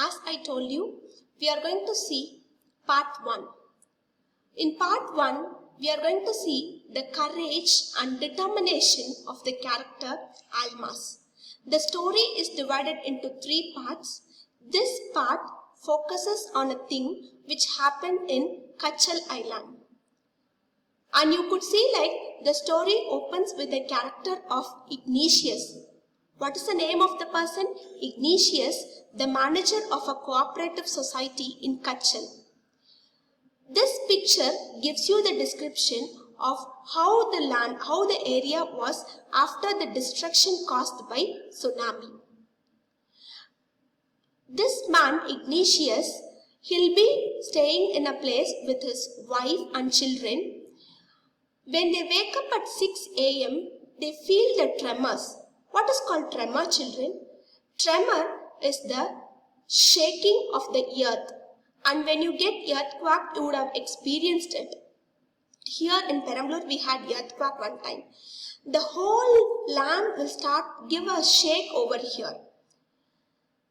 As I told you, we are going to see part 1. In part 1, we are going to see the courage and determination of the character Almas. The story is divided into 3 parts. This part focuses on a thing which happened in Kachal Island. And you could see like the story opens with the character of Ignatius. What is the name of the person? Ignatius, the manager of a cooperative society in Kachal. This picture gives you the description of how the area was after the destruction caused by tsunami. This man, Ignatius, he'll be staying in a place with his wife and children. When they wake up at 6 a.m., they feel the tremors. What is called tremor, children? Tremor is the shaking of the earth. And when you get earthquake, you would have experienced it. Here in Perambalur, we had earthquake one time. The whole land will give a shake over here.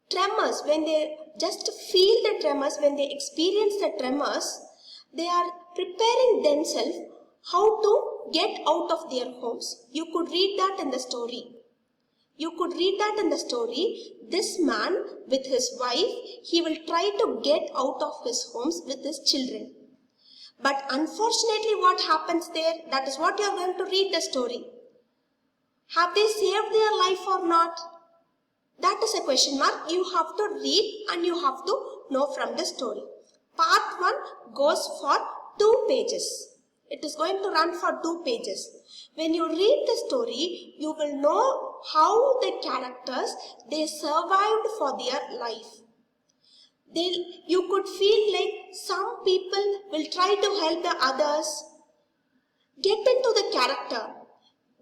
Tremors, when they just feel the tremors, when they experience the tremors, they are preparing themselves how to get out of their homes. You could read that in the story. This man with his wife, he will try to get out of his homes with his children. But unfortunately, what happens there? That is what you are going to read the story. Have they saved their life or not? That is a question mark. You have to read and you have to know from the story. Part 1 goes for 2 pages. It is going to run for 2 pages. When you read the story, you will know how the characters, they survived for their life. You could feel like some people will try to help the others. Get into the character.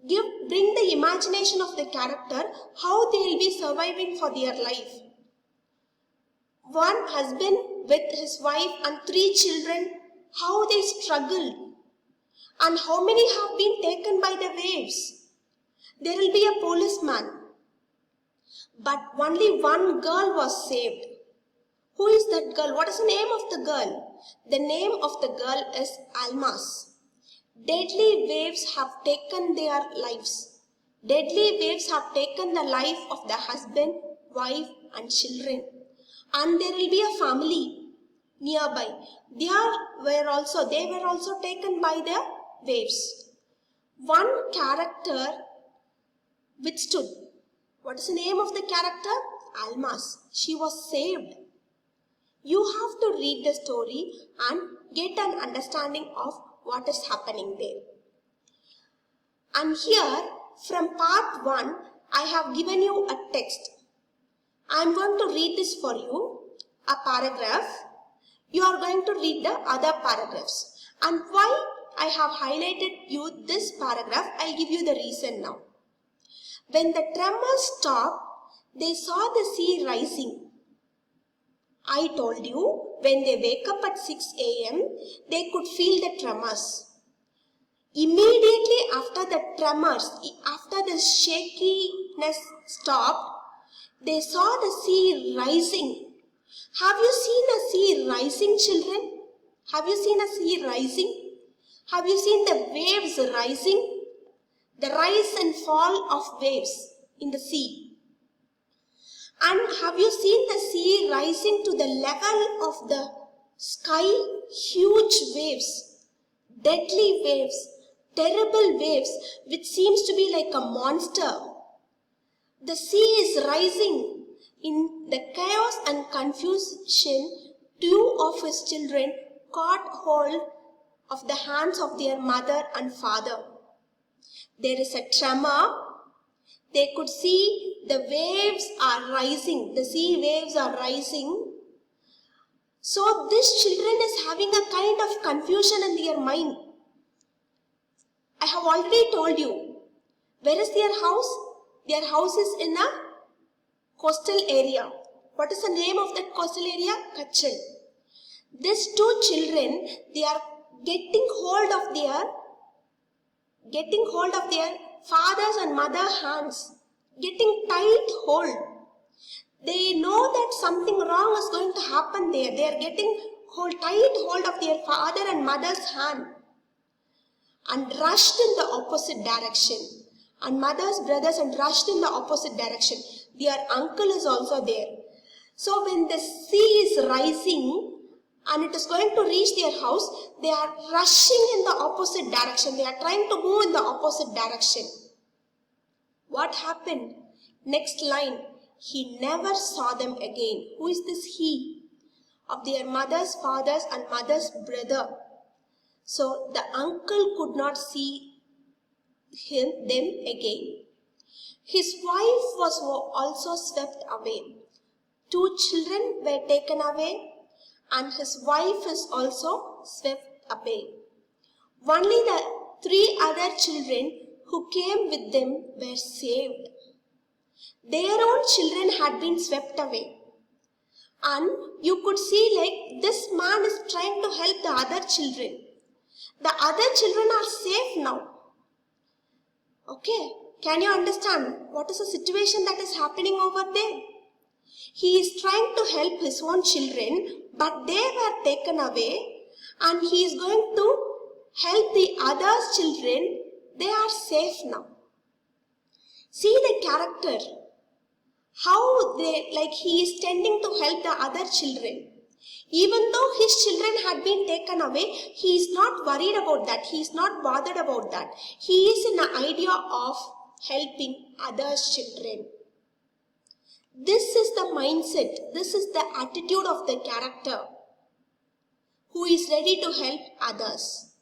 Bring the imagination of the character, how they will be surviving for their life. One husband with his wife and 3 children, how they struggled. And how many have been taken by the waves? There will be a policeman. But only one girl was saved. Who is that girl? What is the name of the girl? The name of the girl is Almas. Deadly waves have taken their lives. Deadly waves have taken the life of the husband, wife and children. And there will be a family nearby. They were also taken by the waves. One character withstood. What is the name of the character? Almas. She was saved. You have to read the story and get an understanding of what is happening there. And here, from part 1, I have given you a text. I am going to read this for you, a paragraph. You are going to read the other paragraphs. And why I have highlighted you this paragraph, I'll give you the reason now. When the tremors stopped, they saw the sea rising. I told you, when they wake up at 6 a.m., they could feel the tremors. Immediately after the tremors, after the shakiness stopped, they saw the sea rising. Have you seen a sea rising, children? Have you seen a sea rising? Have you seen the waves rising? The rise and fall of waves in the sea. And have you seen the sea rising to the level of the sky? Huge waves, deadly waves, terrible waves, which seems to be like a monster. The sea is rising. In the chaos and confusion, 2 of his children caught hold of the hands of their mother and father. There is a tremor. They could see the waves are rising. The sea waves are rising. So this children is having a kind of confusion in their mind. I have already told you. Where is their house? Their house is in a coastal area. What is the name of that coastal area? Kachal. These 2 children, they are getting hold of their father's and mother's hands, getting tight hold. They know that something wrong is going to happen there. They are getting tight hold of their father and mother's hand and rushed in the opposite direction. And mother's brothers and rushed in the opposite direction. Their uncle is also there. So when the sea is rising and it is going to reach their house, they are rushing in the opposite direction. They are trying to move in the opposite direction. What happened? Next line. He never saw them again. Who is this he? Of their mother's, father's and mother's brother. So the uncle could not see them again. His wife was also swept away. 2 children were taken away and his wife is also swept away. Only the 3 other children who came with them were saved. Their own children had been swept away. And you could see like this man is trying to help the other children. The other children are safe now. Okay, can you understand what is the situation that is happening over there? He is trying to help his own children, but they were taken away, and he is going to help the other children. They are safe now. See the character. How he is tending to help the other children. Even though his children had been taken away, he is not worried about that. He is not bothered about that. He is in the idea of helping others' children. This is the mindset. This is the attitude of the character who is ready to help others.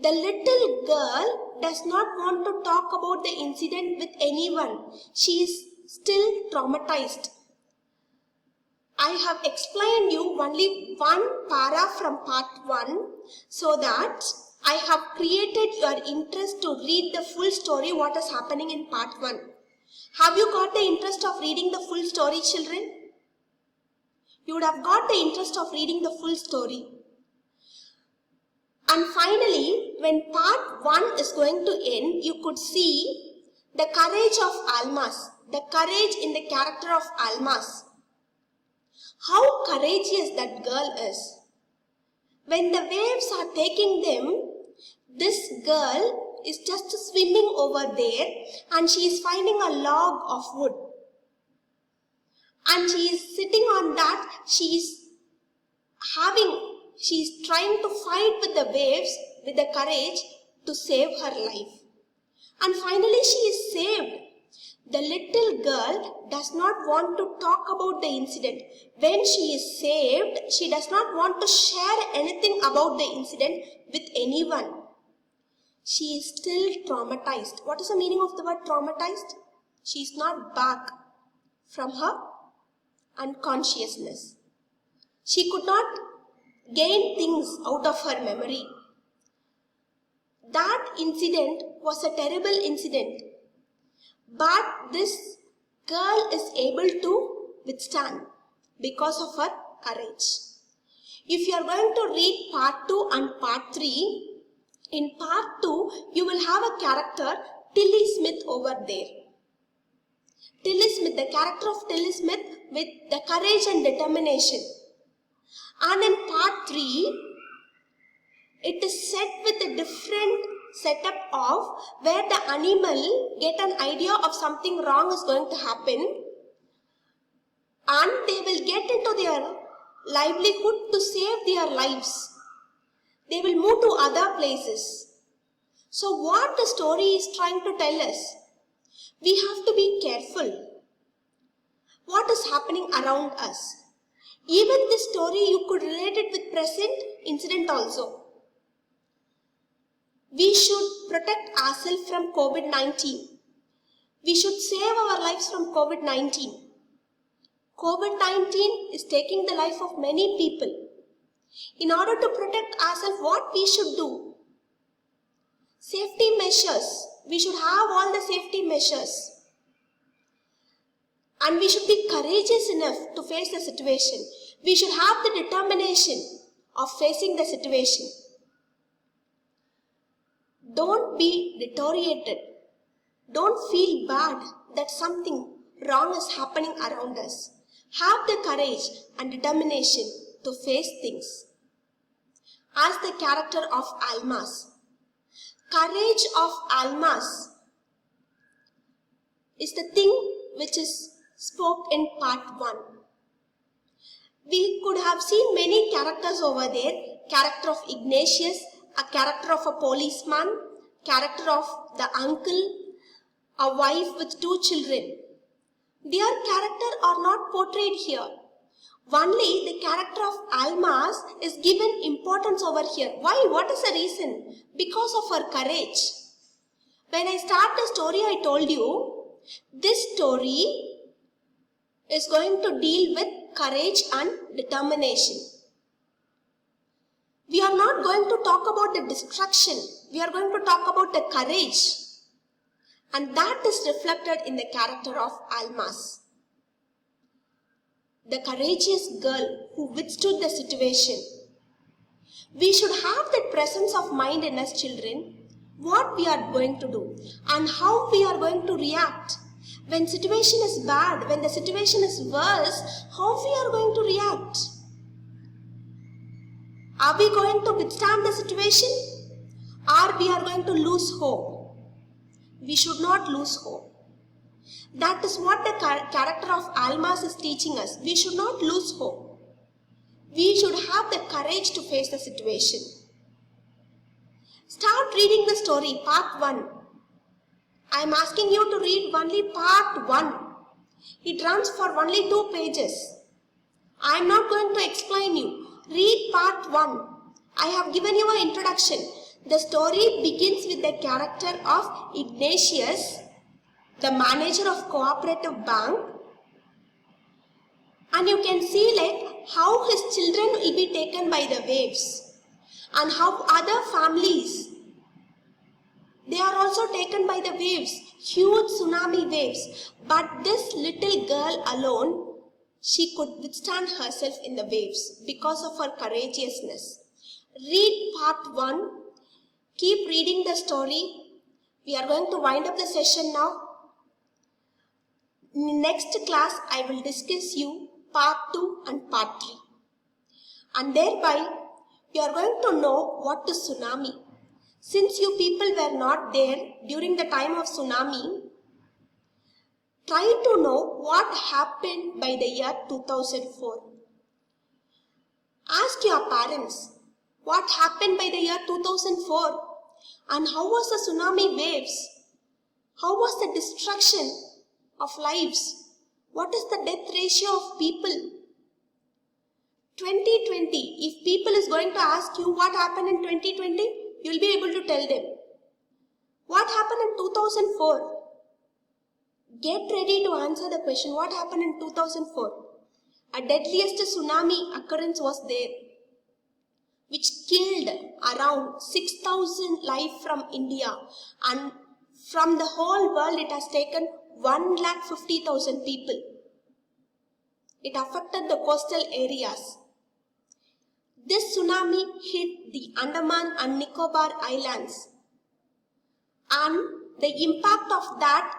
The little girl does not want to talk about the incident with anyone. She is still traumatized. I have explained you only one para from part 1 so that I have created your interest to read the full story what is happening in part 1. Have you got the interest of reading the full story, children? You would have got the interest of reading the full story. And finally, when part 1 is going to end, you could see the courage of Almas, the courage in the character of Almas. How courageous that girl is. When the waves are taking them, this girl is just swimming over there and she is finding a log of wood. And she is sitting on that, she is trying to fight with the waves with the courage to save her life. And finally she is saved. The little girl does not want to talk about the incident. When she is saved, she does not want to share anything about the incident with anyone. She is still traumatized. What is the meaning of the word traumatized? She is not back from her unconsciousness. She could not gain things out of her memory. That incident was a terrible incident. But this girl is able to withstand because of her courage. If you are going to read part 2 and part 3, in part 2, you will have a character, Tilly Smith over there. Tilly Smith, the character of Tilly Smith with the courage and determination. And in part 3, it is set with a different setup of where the animal get an idea of something wrong is going to happen and they will get into their livelihood to save their lives. They will move to other places. So what the story is trying to tell us? We have to be careful. What is happening around us? Even this story you could relate it with present incident also. We should protect ourselves from COVID-19. We should save our lives from COVID-19. COVID-19 is taking the life of many people. In order to protect ourselves, what we should do? Safety measures. We should have all the safety measures. And we should be courageous enough to face the situation. We should have the determination of facing the situation. Don't be deteriorated. Don't feel bad that something wrong is happening around us. Have the courage and determination to face things. As the character of Almas. Courage of Almas is the thing which is spoke in part 1. We could have seen many characters over there. Character of Ignatius, a character of a policeman, character of the uncle, a wife with 2 children. Their character are not portrayed here. Only the character of Almas is given importance over here. Why? What is the reason? Because of her courage. When I start the story, I told you, this story is going to deal with courage and determination. We are not going to talk about the destruction. We are going to talk about the courage. And that is reflected in the character of Almas. The courageous girl who withstood the situation. We should have that presence of mind in us children, what we are going to do and how we are going to react. When situation is bad, when the situation is worse, how we are going to react? Are we going to withstand the situation or we are going to lose hope? We should not lose hope. That is what the character of Almas is teaching us. We should not lose hope. We should have the courage to face the situation. Start reading the story, part 1. I am asking you to read only part 1. It runs for only 2 pages. I am not going to explain you. Read part 1. I have given you an introduction. The story begins with the character of Ignatius, the manager of cooperative bank, and you can see like how his children will be taken by the waves and how other families, they are also taken by the waves, huge tsunami waves. But this little girl alone, she could withstand herself in the waves because of her courageousness. Read part 1. Keep reading the story. We are going to wind up the session now. In next class, I will discuss you part 2 and part 3. And thereby, you are going to know what is tsunami. Since you people were not there during the time of tsunami, try to know what happened by the year 2004. Ask your parents what happened by the year 2004 and how was the tsunami waves? How was the destruction of lives? What is the death ratio of people? 2020, if people is going to ask you what happened in 2020, you will be able to tell them. What happened in 2004? Get ready to answer the question, what happened in 2004? A deadliest tsunami occurrence was there, which killed around 6,000 lives from India, and from the whole world it has taken 150,000 people. It affected the coastal areas. This tsunami hit the Andaman and Nicobar Islands, and the impact of that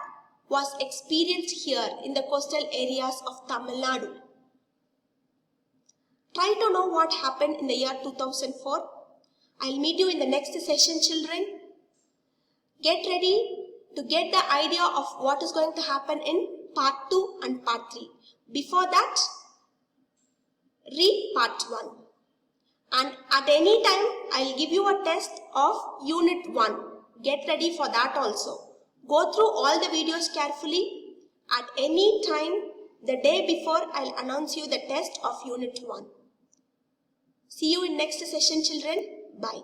was experienced here in the coastal areas of Tamil Nadu. Try to know what happened in the year 2004. I'll meet you in the next session, children. Get ready to get the idea of what is going to happen in part 2 and part 3. Before that, read part 1. And at any time, I'll give you a test of Unit 1. Get ready for that also. Go through all the videos carefully. At any time, the day before, I'll announce you the test of Unit 1. See you in next session, children. Bye.